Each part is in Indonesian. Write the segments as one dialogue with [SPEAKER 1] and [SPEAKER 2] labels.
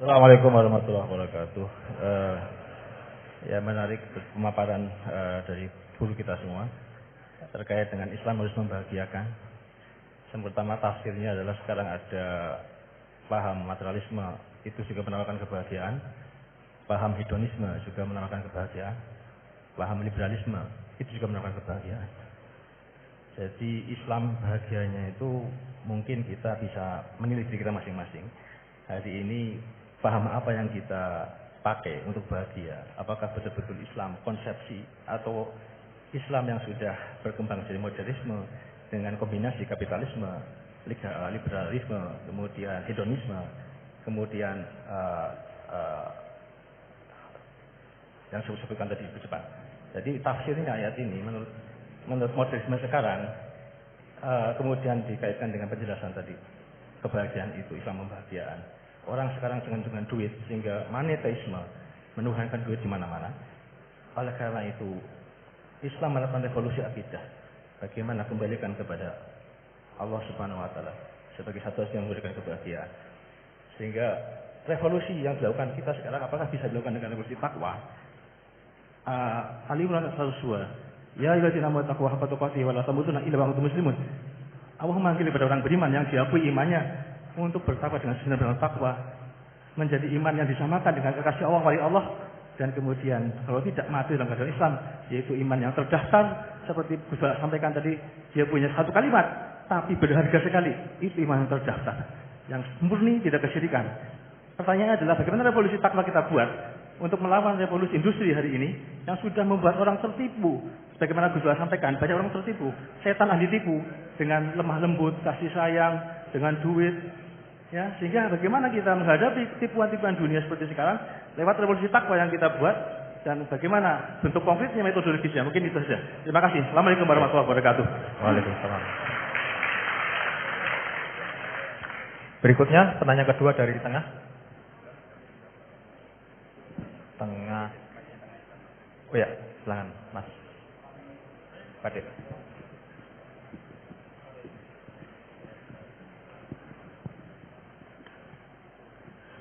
[SPEAKER 1] Assalamualaikum warahmatullahi wabarakatuh. Ya menarik pemaparan dari guru kita semua terkait dengan Islam harus membahagiakan. Yang pertama tafsirnya adalah sekarang ada paham materialisme itu juga menawarkan kebahagiaan, paham hedonisme juga menawarkan kebahagiaan, paham liberalisme itu juga menawarkan kebahagiaan. Jadi Islam bahagianya itu mungkin kita bisa menilai diri kita masing-masing. Hari ini paham apa yang kita pakai untuk bahagia? Apakah betul-betul Islam konsepsi atau Islam yang sudah berkembang dari modernisme dengan kombinasi kapitalisme, liberalisme, kemudian hedonisme, kemudian yang saya sebutkan tadi bercepat. Jadi tafsirnya ayat ini menurut modernisme sekarang kemudian dikaitkan dengan penjelasan tadi kebahagiaan itu Islam membahagiaan. Orang sekarang dengan duit sehingga monetisme menuhankan duit di mana-mana. Oleh karena itu Islam melakukan revolusi akidah. Bagaimana kembalikan kepada Allah Subhanahu Wa Taala sebagai satu yang memberikan kebahagiaan. Sehingga revolusi yang dilakukan kita sekarang apakah bisa dilakukan dengan revolusi takwa? Ali Imran 102. Ya ayyuhallazina amanu taqwa haqqa tuqatih wa la tamutunna illa wa antum muslimun. Allah memanggil kepada orang beriman yang diakui imannya untuk bertakwa dengan sebenar-benar takwa, menjadi iman yang disamakan dengan kekasih Allah wali Allah, dan kemudian kalau tidak mati dalam keadaan Islam, yaitu iman yang terdaftar seperti Gus sampaikan tadi, dia punya satu kalimat tapi berharga sekali, itu iman yang terdaftar yang murni tidak kesyirikan. Pertanyaannya adalah bagaimana revolusi takwa kita buat untuk melawan revolusi industri hari ini yang sudah membuat orang tertipu. Sebagaimana Gus sampaikan, banyak orang tertipu, setan ditipu dengan lemah lembut, kasih sayang, dengan duit, ya, sehingga bagaimana kita menghadapi tipuan-tipuan dunia seperti sekarang lewat revolusi takwa yang kita buat, dan bagaimana bentuk konkretnya, metodologisnya. Mungkin itu saja. Terima kasih. Assalamualaikum warahmatullahi wabarakatuh.
[SPEAKER 2] Waalaikumsalam. Berikutnya penanya kedua dari tengah. Oh ya, silakan Mas Padit.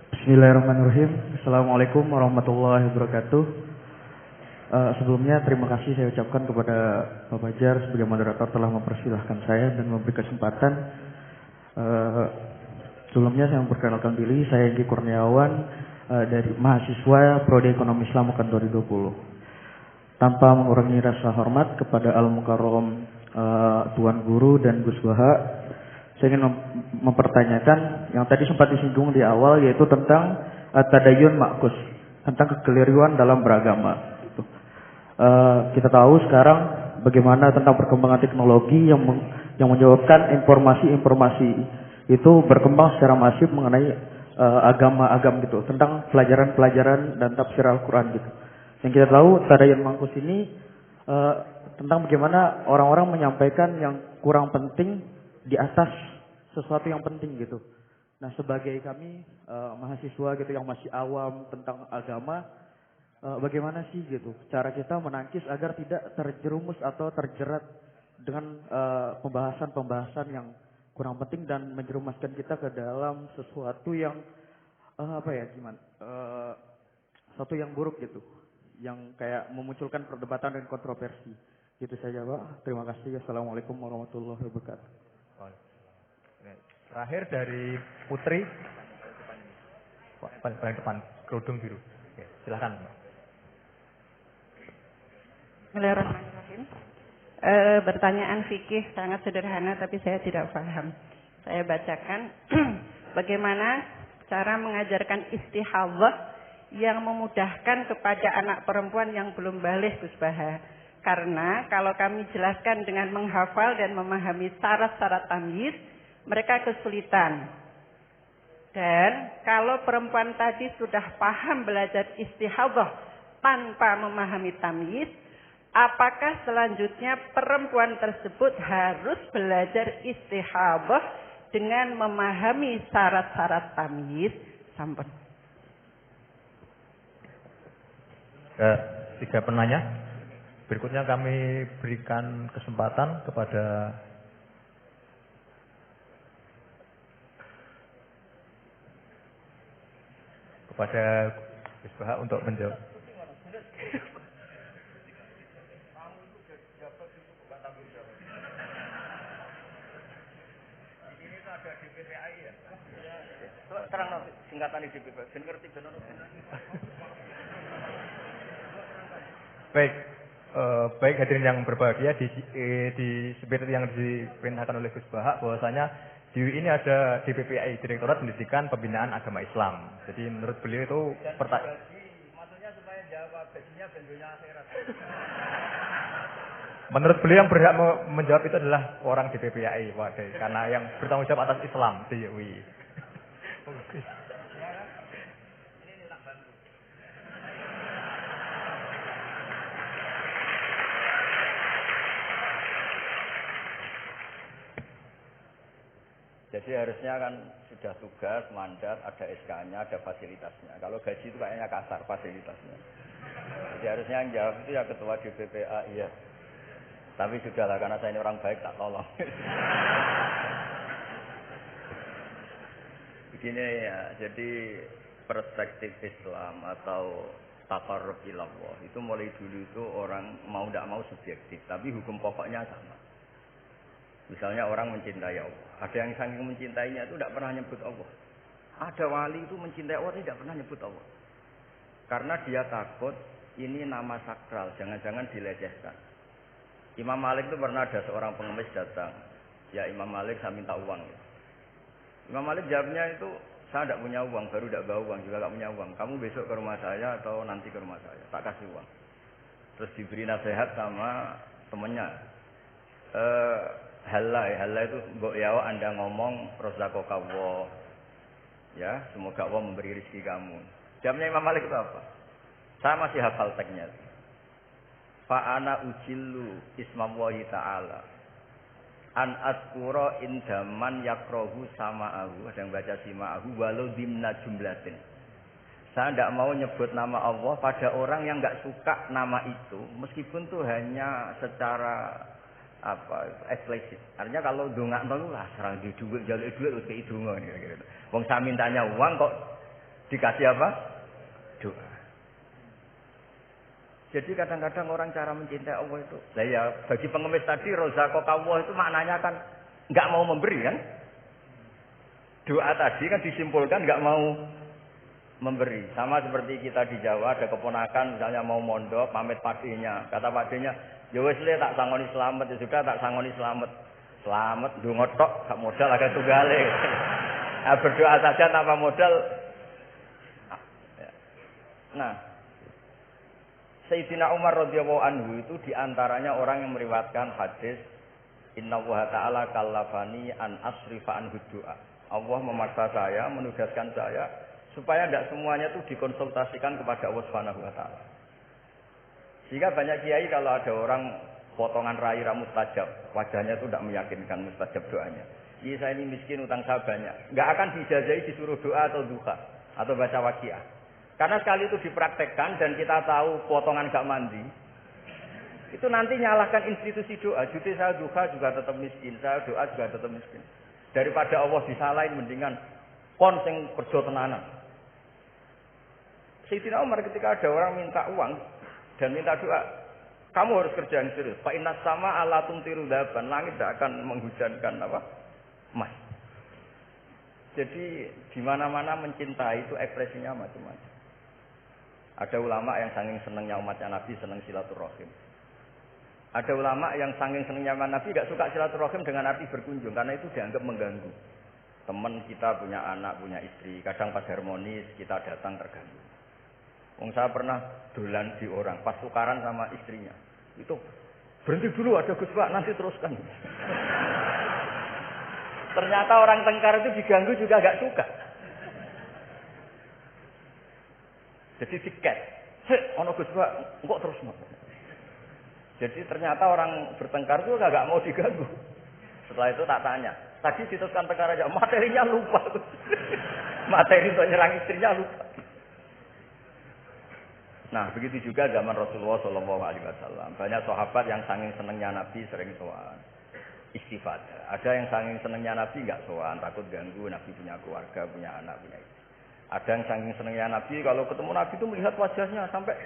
[SPEAKER 3] Bismillahirrahmanirrahim. Assalamualaikum warahmatullahi wabarakatuh. Sebelumnya terima kasih saya ucapkan kepada Pak Fajar sebagai moderator telah mempersilahkan saya dan memberi kesempatan. Sebelumnya saya memperkenalkan diri, saya Enggi Kurniawan dari mahasiswa Prodi Ekonomi Islam UKAN 2020. Tanpa mengurangi rasa hormat kepada Al-Mukarram Tuan Guru dan Gus Baha, saya ingin mempertanyakan yang tadi sempat disinggung di awal, yaitu tentang tadayun ma'kus, tentang kekeliruan dalam beragama. Kita tahu sekarang bagaimana tentang perkembangan teknologi yang menyebabkan informasi-informasi itu berkembang secara masif mengenai agama-agama gitu, tentang pelajaran-pelajaran dan tafsir Al-Quran gitu. Yang kita tahu tadayun ma'kus ini tentang bagaimana orang-orang menyampaikan yang kurang penting di atas sesuatu yang penting gitu. Nah, sebagai kami mahasiswa gitu yang masih awam tentang agama, bagaimana sih gitu cara kita menangkis agar tidak terjerumus atau terjerat dengan pembahasan-pembahasan yang kurang penting dan menjerumuskan kita ke dalam sesuatu yang sesuatu yang buruk gitu, yang kayak memunculkan perdebatan dan kontroversi. Gitu saja, Pak. Terima kasih. Assalamualaikum warahmatullahi wabarakatuh.
[SPEAKER 2] Terakhir dari Putri, paling depan, kerudung biru. Oke, silakan.
[SPEAKER 4] Bismillahirrahmanirrahim. Pertanyaan fikih sangat sederhana tapi saya tidak paham. Saya bacakan bagaimana cara mengajarkan istihadhah yang memudahkan kepada anak perempuan yang belum baligh, Gus Baha. Karena kalau kami jelaskan dengan menghafal dan memahami syarat-syarat tamyiz, mereka kesulitan. Dan kalau perempuan tadi sudah paham belajar istihadhah tanpa memahami tamyiz, apakah selanjutnya perempuan tersebut harus belajar istihadhah dengan memahami syarat-syarat tamyiz? Sampun.
[SPEAKER 2] Tiga penanya. Berikutnya kami berikan kesempatan kepada kepada Gus Baha untuk menjawab.
[SPEAKER 5] Terang singkatan DPPI, ben ngerti benar.
[SPEAKER 2] Baik, baik hadirin yang berbahagia seperti yang diperintahkan oleh Gus Baha bahwasanya di UI ini ada DPPI, Direktorat Pendidikan Pembinaan Agama Islam. Jadi menurut beliau itu
[SPEAKER 5] maksudnya supaya jawab gajinya benjonya akhirat.
[SPEAKER 2] Menurut beliau yang berhak menjawab itu adalah orang DPPI, karena yang bertanggung jawab atas Islam di UI.
[SPEAKER 5] Jadi harusnya kan sudah tugas, mandat, ada SK-nya, ada fasilitasnya. Kalau gaji itu kayaknya kasar fasilitasnya. Jadi harusnya yang jawab itu ya ketua DPPA, iya. Tapi sudahlah karena saya ini orang baik tak tolong. Begini ya, jadi perspektif Islam atau taqarrub ilallah itu mulai dulu itu orang mau tidak mau subjektif, tapi hukum pokoknya sama. Misalnya orang mencintai Allah, ada yang saking mencintainya itu tidak pernah nyebut Allah. Ada wali itu mencintai Allah tidak pernah nyebut Allah, karena dia takut ini nama sakral, jangan-jangan dilecehkan. Imam Malik itu pernah ada seorang pengemis datang, ya Imam Malik saya minta uang. Imam Malik jawabnya itu, saya tidak punya uang, baru tidak bawa uang, juga tidak punya uang. Kamu besok ke rumah saya atau nanti ke rumah saya, tak kasih uang. Terus diberi nasihat sama temannya. Halai itu mbok yawa Anda ngomong rozaqaka Allah. Ya, semoga Allah memberi rezeki kamu. Jawabnya Imam Malik itu apa? Saya masih hafal teksnya. Fa ana ujillu ismallahi ta'ala. An adkura indaman yakrohu sama'ahu. Ada yang baca sima'ahu walau dimna jumlatin. Saya tidak mau nyebut nama Allah pada orang yang nggak suka nama itu, meskipun tuh hanya secara eksplisit. Artinya kalau dongak nol lah, serang di duit, jalur duit, kayak itu gitu. Wong saya mintanya uang kok dikasih apa? Doa. Jadi kadang-kadang orang cara mencintai Allah itu, ya bagi pengemis tadi rozaqaka Allah itu maknanya kan nggak mau memberi kan? Doa tadi kan disimpulkan nggak mau memberi. Sama seperti kita di Jawa ada keponakan misalnya mau mondok pamit pakenya, kata pakenya, ya wis le tak sangoni slamet, ya sudah tak sangoni slamet. Slamet ndonga tok gak modal agak tunggale. Nah, berdoa saja tanpa modal. Nah, Sayyidina Umar radhiyallahu anhu itu diantaranya orang yang meriwayatkan hadis Innallaha ta'ala kallafani an asrifa an du'a. Allah memaksa saya, menugaskan saya supaya tidak semuanya itu dikonsultasikan kepada Allah Subhanahu wa taala. Sehingga banyak kiai kalau ada orang potongan rai mustajab, wajahnya itu tidak meyakinkan mustajab doanya. Iya saya ini miskin, utang saya banyak. Nggak akan dijazahi disuruh doa atau duha atau baca waqiah. Karena sekali itu dipraktekkan dan kita tahu potongan gak mandi, itu nanti nyalahkan institusi doa. Jadi saya duha juga tetap miskin, saya doa juga tetap miskin. Daripada Allah disalahin mendingan kon sing kerja tenanan. Sayyidina Umar ketika ada orang minta uang dan minta doa, kamu harus kerja yang serius. Fa inna sama ala tumtiru daban, langit tidak akan menghujankan apa? Emas. Jadi di mana-mana mencintai itu ekspresinya macam-macam. Ada ulama yang saking senangnya umatnya Nabi senang silaturahim. Ada ulama yang saking senangnya Nabi gak suka silaturahim dengan arti berkunjung karena itu dianggap mengganggu. Teman kita punya anak, punya istri, kadang pas harmonis kita datang terganggu. Wong saya pernah dolan di orang pas tukaran sama istrinya. Itu berhenti dulu ada Gus Pak, nanti teruskan. Ternyata orang tengkar itu diganggu juga gak suka. Jadi tiket, ono Gus Pak, kok terus mau. Jadi ternyata orang bertengkar itu gak mau diganggu. Setelah itu tak tanya, tadi diteruskan tengkar aja, materinya lupa. Materi untuk nyerang istrinya lupa. Nah begitu juga zaman Rasulullah SAW. Banyak sahabat yang saking senengnya Nabi sering sowan istighfar. Ada yang saking senengnya Nabi nggak sowan, takut ganggu. Nabi punya keluarga, punya anak, punya istri. Ada yang saking senengnya Nabi, kalau ketemu Nabi itu melihat wajahnya sampai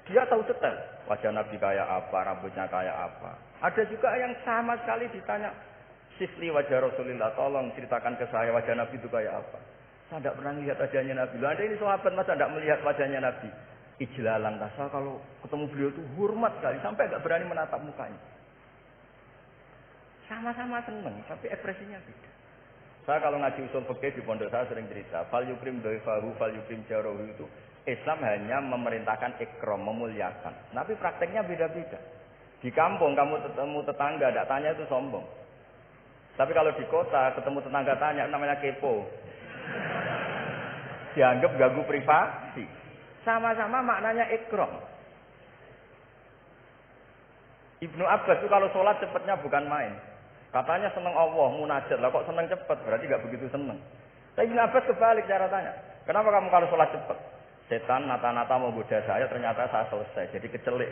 [SPEAKER 5] dia tahu detail. Wajah Nabi kayak apa, rambutnya kayak apa. Ada juga yang sama sekali ditanya, sifli wajah Rasulullah, tolong ceritakan ke saya wajah Nabi itu kayak apa. Saya tidak pernah melihat wajahnya Nabi. Loh, ada ini sahabat masa tidak melihat wajahnya Nabi. Ijlalan rasa kalau ketemu beliau itu hormat sekali, sampai tidak berani menatap mukanya. Sama-sama seneng, tapi ekspresinya beda. Saya kalau ngaji usul fikih di pondok saya sering cerita, fal yukrim dhaifahu fal yukrim jarahu itu Islam hanya memerintahkan ikram, memuliakan. Tapi prakteknya beda-beda. Di kampung kamu ketemu tetangga, tidak tanya itu sombong. Tapi kalau di kota ketemu tetangga tanya, namanya kepo. Dianggap ganggu privasi. Sama-sama maknanya ikram. Ibnu Abbas itu kalau sholat cepatnya bukan main. Katanya seneng Allah, munajat. Lah kok seneng cepat? Berarti nggak begitu seneng. Tapi Ibnu Abbas kebalik cara tanya. Kenapa kamu kalau sholat cepat? Setan nata-nata mau goda saya, ternyata saya selesai. Jadi kecelik.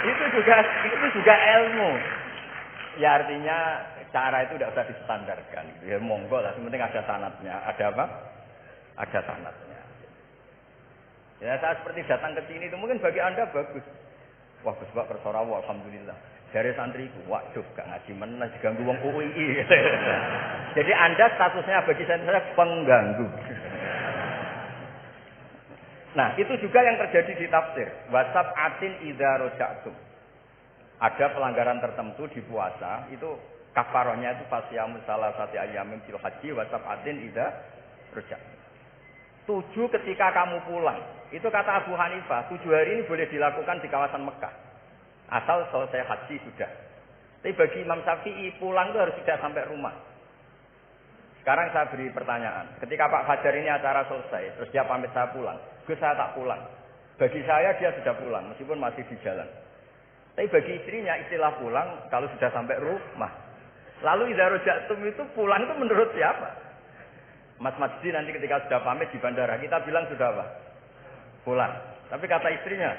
[SPEAKER 5] itu juga ilmu. Ya artinya cara itu tidak usah distandarkan. Ya monggo lah, yang penting ada sanadnya. Ada apa? Ada sanadnya. Ya saya seperti datang ke sini itu mungkin bagi Anda bagus. Wah, Gus Pak persoara alhamdulillah. Dari santriku, waduh gak ngaji meneh diganggu wong UII. Jadi Anda statusnya bagi saya pengganggu. Nah, itu juga yang terjadi di tafsir. Wasab atin idza roja'tum. Ada pelanggaran tertentu di puasa, itu kafarohnya itu fasyamu salasati ayyamin fil haji wasab atin idza roja'tum. 7 ketika kamu pulang. Itu kata Abu Hanifah, 7 hari ini boleh dilakukan di kawasan Mekah. Asal selesai haji sudah. Tapi bagi Imam Syafi'i pulang itu harus sudah sampai rumah. Sekarang saya beri pertanyaan. Ketika Pak Fajar ini acara selesai, terus dia pamit saya pulang. Gus saya tak pulang. Bagi saya dia sudah pulang, meskipun masih di jalan. Tapi bagi istrinya istilah pulang kalau sudah sampai rumah. Lalu idza raja'tum itu pulang itu menurut siapa? Mas Majdi nanti ketika sudah pamit di bandara, kita bilang sudah apa? Pulang. Tapi kata istrinya,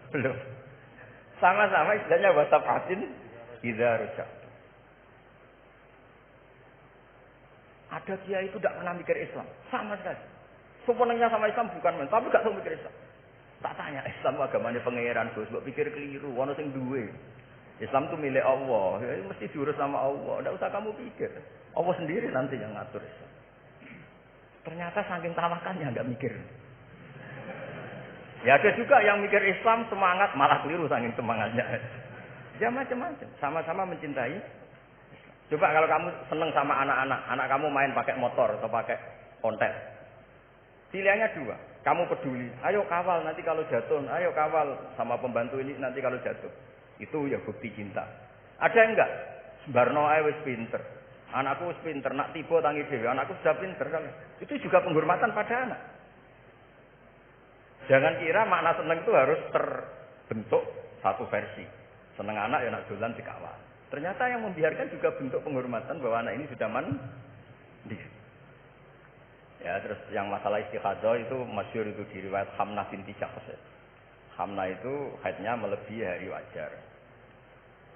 [SPEAKER 5] belum. Sama-sama istilahnya wasafatin idza raja'tum. Ada kiai itu tidak pernah mikir Islam, sama sekali. Sebenarnya sama Islam bukan main, tapi gak tahu mikir Islam. Tak tanya, Islam agamanya pangeran, Gus, mbok pikir keliru, ono sing duwe. Islam itu milik Allah, ya, mesti diurus sama Allah, tidak usah kamu pikir. Allah sendiri nanti yang ngatur Islam. Ternyata saking tawakannya nggak mikir. Ya ada juga yang mikir Islam semangat, malah keliru saking semangatnya. Ya macam-macam, sama-sama mencintai. Coba kalau kamu seneng sama anak-anak, anak kamu main pakai motor atau pakai ontel. Pilihannya 2, kamu peduli, ayo kawal nanti kalau jatuh, ayo kawal sama pembantu ini nanti kalau jatuh. Itu ya bukti cinta. Ada enggak? Sembarno ae wis pinter. Anakku wis pinter, nak tiba tangi dhewe, anakku sudah pinter kan. Itu juga penghormatan pada anak. Jangan kira makna seneng itu harus terbentuk satu versi. Seneng anak ya nak dolan dikawal. Ternyata yang membiarkan juga bentuk penghormatan bahwa anak ini sudah mandi. Ya, terus yang masalah istikhadah itu masyhur itu di riwayat Hamnah binti Jahsh. Hamnah itu haidnya melebihi hari wajar.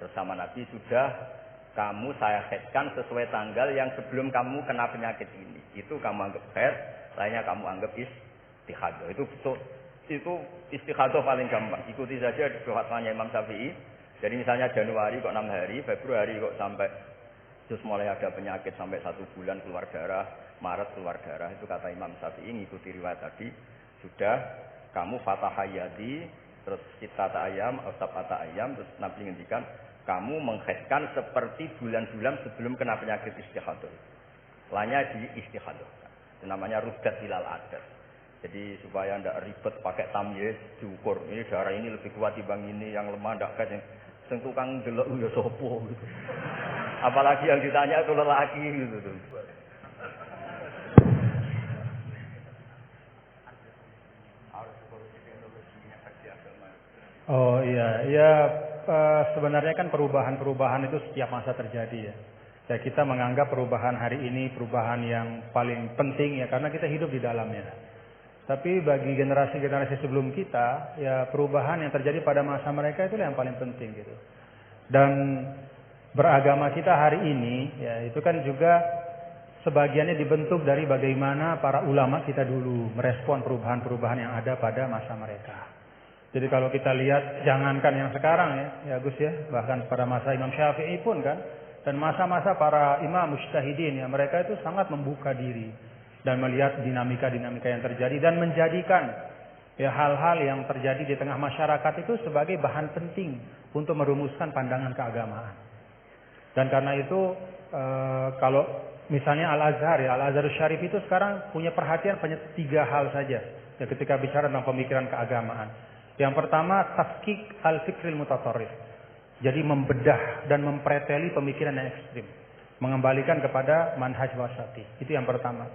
[SPEAKER 5] Terus sama Nabi sudah kamu saya haidkan sesuai tanggal yang sebelum kamu kena penyakit ini. Itu kamu anggap haid, lainnya kamu anggap istikhadah. Itu istikhadah paling gampang. Ikuti saja fatwanya Imam Syafi'i. Jadi misalnya Januari kok 6 hari, Februari kok sampai terus mulai ada penyakit sampai 1 bulan keluar darah, Maret keluar darah. Itu kata Imam Syafi'i ngikuti riwayat tadi. Sudah kamu fatahayati, terus sitata ayam, sabata ayam, terus Nabi ngendikan kamu menghaidkan seperti bulan-bulan sebelum kena penyakit istikhadah. Lainnya di istikhadah. Itu namanya rudat ilal adat. Jadi supaya tidak ribet pakai tamyiz diukur. Ini darah ini lebih kuat dibanding ini, yang lemah tidak kayak yang tukang delok ya sopo gitu. Apalagi yang ditanya itu lelaki gitu tuh.
[SPEAKER 6] Oh iya, sebenarnya kan perubahan-perubahan itu setiap masa terjadi ya. Ya kita menganggap perubahan hari ini perubahan yang paling penting ya karena kita hidup di dalamnya. Tapi bagi generasi-generasi sebelum kita, ya perubahan yang terjadi pada masa mereka itu yang paling penting gitu. Dan beragama kita hari ini, ya itu kan juga sebagiannya dibentuk dari bagaimana para ulama kita dulu merespon perubahan-perubahan yang ada pada masa mereka. Jadi kalau kita lihat, jangankan yang sekarang ya Gus ya, bahkan pada masa Imam Syafi'i pun kan, dan masa-masa para imam mujtahidin ya, mereka itu sangat membuka diri dan melihat dinamika-dinamika yang terjadi dan menjadikan ya hal-hal yang terjadi di tengah masyarakat itu sebagai bahan penting untuk merumuskan pandangan keagamaan. Dan karena itu kalau misalnya Al-Azhar ya, Al-Azhar Syarif itu sekarang punya perhatian hanya 3 hal saja ya ketika bicara tentang pemikiran keagamaan. Yang pertama, tafkik al-fikril mutatarrif. Jadi membedah dan mempreteli pemikiran yang ekstrim. Mengembalikan kepada manhaj wasati. Itu yang pertama.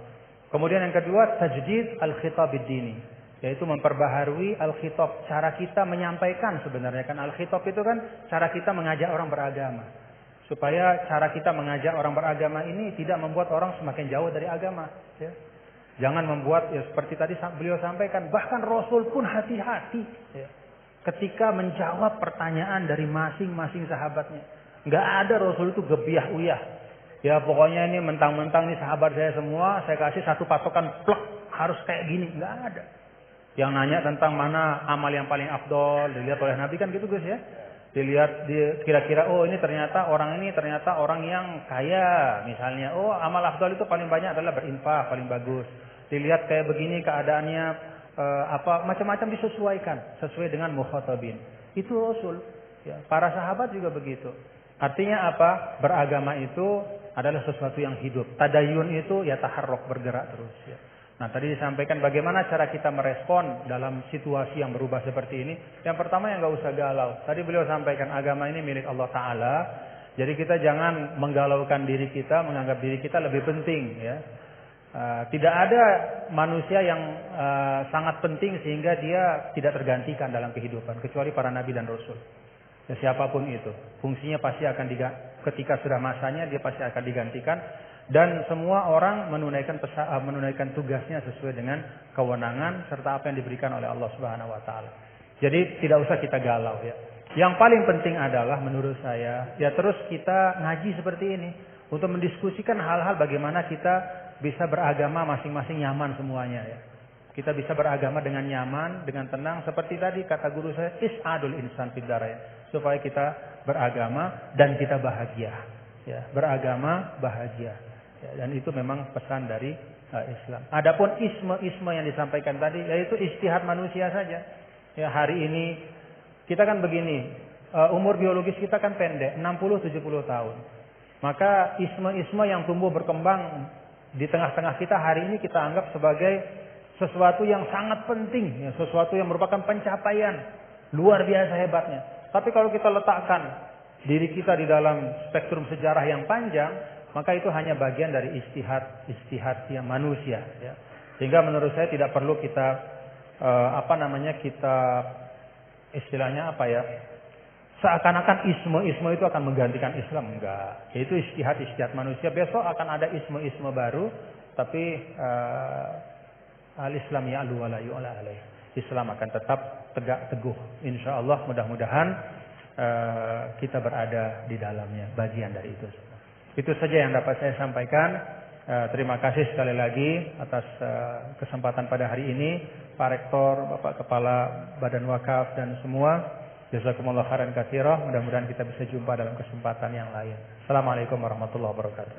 [SPEAKER 6] Kemudian yang kedua, tajdid al-khitab ad-dini. Yaitu memperbaharui al-khitab. Cara kita menyampaikan sebenarnya kan. Al-khitab itu kan cara kita mengajak orang beragama. Supaya cara kita mengajak orang beragama ini tidak membuat orang semakin jauh dari agama. Ya. Jangan membuat ya seperti tadi beliau sampaikan, bahkan Rasul pun hati-hati ya, ketika menjawab pertanyaan dari masing-masing sahabatnya. Nggak ada Rasul itu gebiah uyah. Ya pokoknya ini mentang-mentang nih sahabat saya semua, saya kasih satu patokan plek harus kayak gini. Nggak ada. Yang nanya tentang mana amal yang paling afdol dilihat oleh Nabi kan gitu Gus ya. Dilihat kira-kira ini ternyata orang yang kaya misalnya. Oh amal afdol itu paling banyak adalah berinfak, paling bagus. Dilihat kayak begini keadaannya macam-macam disesuaikan sesuai dengan mukhatabin. Itu Rasul. Ya, para sahabat juga begitu. Artinya apa? Beragama itu adalah sesuatu yang hidup. Tadayun itu ya taharruk, bergerak terus. Ya. Nah tadi disampaikan bagaimana cara kita merespon dalam situasi yang berubah seperti ini. Yang pertama yang nggak usah galau. Tadi beliau sampaikan agama ini milik Allah Ta'ala. Jadi kita jangan menggalaukan diri kita, menganggap diri kita lebih penting. Ya. Tidak ada manusia yang sangat penting sehingga dia tidak tergantikan dalam kehidupan. Kecuali para nabi dan rasul. Ya, siapapun itu. Fungsinya pasti akan ketika sudah masanya dia pasti akan digantikan. Dan semua orang menunaikan tugasnya sesuai dengan kewenangan serta apa yang diberikan oleh Allah Subhanahu wa taala. Jadi tidak usah kita galau ya. Yang paling penting adalah menurut saya ya terus kita ngaji seperti ini untuk mendiskusikan hal-hal bagaimana kita bisa beragama masing-masing nyaman semuanya ya. Kita bisa beragama dengan nyaman, dengan tenang seperti tadi kata guru saya is'adul insan fid darain, supaya kita beragama dan kita bahagia. Ya, beragama bahagia. Ya, dan itu memang pesan dari Islam. Adapun isme yang disampaikan tadi yaitu ijtihad manusia saja. Ya, hari ini kita kan begini, umur biologis kita kan pendek, 60-70 tahun. Maka isme yang tumbuh berkembang di tengah-tengah kita hari ini kita anggap sebagai sesuatu yang sangat penting, ya, sesuatu yang merupakan pencapaian luar biasa hebatnya. Tapi kalau kita letakkan diri kita di dalam spektrum sejarah yang panjang, maka itu hanya bagian dari ijtihad yang manusia. Ya. Sehingga menurut saya tidak perlu kita kita istilahnya seakan-akan isme itu akan menggantikan Islam. Enggak. Itu ijtihad manusia. Besok akan ada isme baru, tapi al-Islam ya'lu wa la yu'la alaih. Islam akan tetap tegak teguh. Insyaallah mudah-mudahan kita berada di dalamnya, bagian dari itu. Itu saja yang dapat saya sampaikan. Terima kasih sekali lagi atas kesempatan pada hari ini, Pak Rektor, Bapak Kepala Badan Wakaf dan semua. Jazakumullah khairan katsira. Mudah-mudahan kita bisa jumpa dalam kesempatan yang lain. Assalamualaikum warahmatullahi wabarakatuh.